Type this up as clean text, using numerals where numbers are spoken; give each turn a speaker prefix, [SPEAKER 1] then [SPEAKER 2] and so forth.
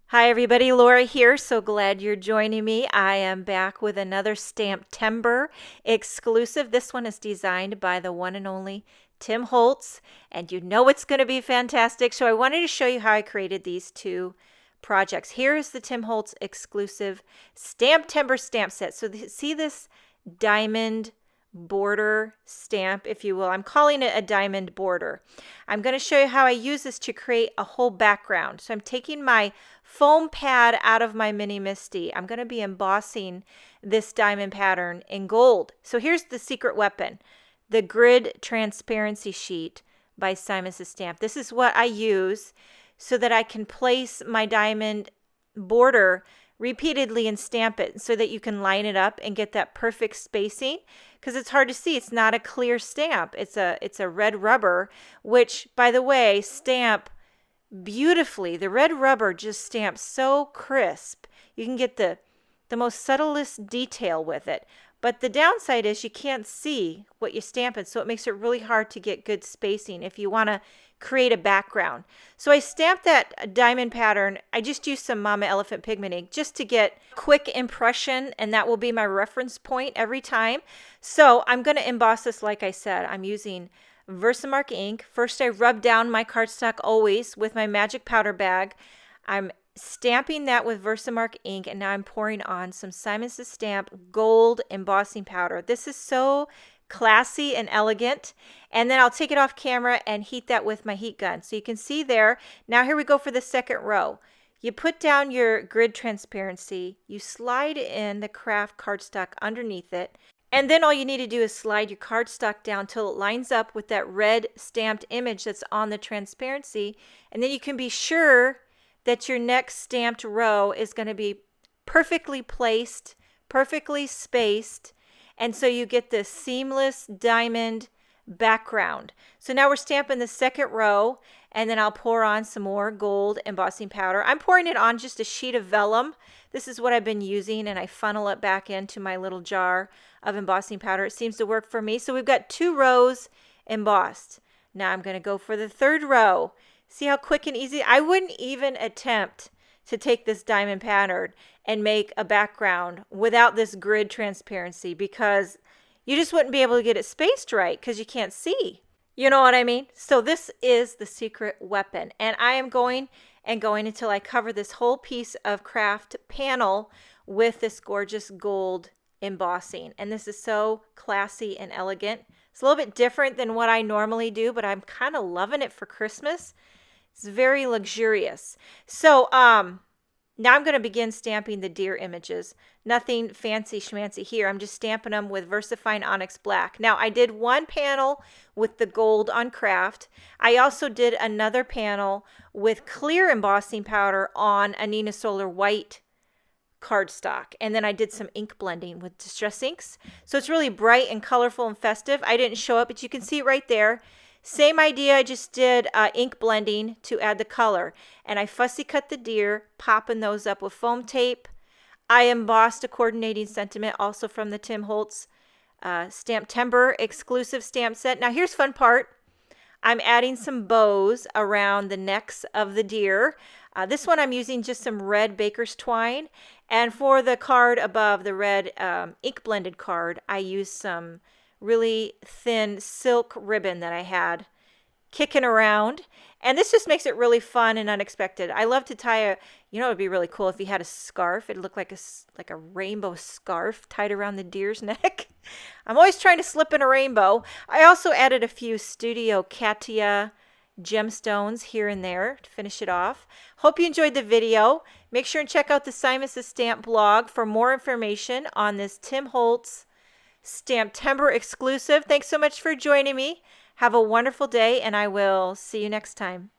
[SPEAKER 1] Hi everybody, Laura here. So glad you're joining me. I am back with another STAMPtember exclusive. This one is designed by the one and only Tim Holtz, and you know it's going to be fantastic. So I wanted to show you how I created these two projects. Here is the Tim Holtz exclusive STAMPtember stamp set. So see this diamond border stamp, if you will. I'm calling it a diamond border. I'm going to show you how I use this to create a whole background. So I'm taking my foam pad out of my mini MISTI. I'm going to be embossing this diamond pattern in gold. So here's the secret weapon, the grid transparency sheet by Simon's Stamp. This is what I use so that I can place my diamond border repeatedly and stamp it so that you can line it up and get that perfect spacing, because it's hard to see. It's not a clear stamp. It's a red rubber, which, by the way, stamp beautifully. The red rubber just stamps so crisp. You can get the most subtlest detail with it. But the downside is you can't see what you're stamping, so it makes it really hard to get good spacing if you want to create a background. So I stamped that diamond pattern. I just used some Mama Elephant pigment ink just to get quick impression, and that will be my reference point every time. So I'm going to emboss this like I said. I'm using Versamark ink. First I rub down my cardstock always with my magic powder bag. I'm stamping that with Versamark ink, and now I'm pouring on some Simon's Stamp gold embossing powder. This is so classy and elegant. And then I'll take it off camera and heat that with my heat gun. So you can see there. Now here we go for the second row. You put down your grid transparency, you slide in the craft cardstock underneath it, and then all you need to do is slide your cardstock down till it lines up with that red stamped image that's on the transparency, and then you can be sure that your next stamped row is going to be perfectly placed, perfectly spaced, and so you get this seamless diamond background. So now we're stamping the second row, and then I'll pour on some more gold embossing powder. I'm pouring it on just a sheet of vellum. This is what I've been using, and I funnel it back into my little jar of embossing powder. It seems to work for me. So we've got 2 rows embossed. Now I'm going to go for the third row. See how quick and easy? I wouldn't even attempt to take this diamond pattern and make a background without this grid transparency, because you just wouldn't be able to get it spaced right because you can't see. You know what I mean? So this is the secret weapon, and I am going and going until I cover this whole piece of craft panel with this gorgeous gold embossing. And this is so classy and elegant. It's a little bit different than what I normally do, but I'm kind of loving it for Christmas. It's very luxurious. So now I'm going to begin stamping the deer images. Nothing fancy schmancy here. I'm just stamping them with VersaFine ONYX Black. Now I did one panel with the gold on craft. I also did another panel with clear embossing powder on a Neenah Solar white cardstock. And then I did some ink blending with Distress Inks. So it's really bright and colorful and festive. I didn't show it, but you can see it right there. Same idea, I just did ink blending to add the color. And I fussy cut the deer, popping those up with foam tape. I embossed a coordinating sentiment also from the Tim Holtz STAMPtember exclusive stamp set. Now here's fun part. I'm adding some bows around the necks of the deer. This one I'm using just some red baker's twine. And for the card above, the red ink blended card, I used some really thin silk ribbon that I had kicking around, and this just makes it really fun and unexpected. I love to tie a, you know, it'd be really cool if you had a scarf. It'd look like a rainbow scarf tied around the deer's neck. I'm always trying to slip in a rainbow. I also added a few Studio Katia gemstones here and there to finish it off. Hope you enjoyed the video. Make sure and check out the Simon's Stamp blog for more information on this Tim Holtz STAMPtember exclusive. Thanks so much for joining me. Have a wonderful day, and I will see you next time.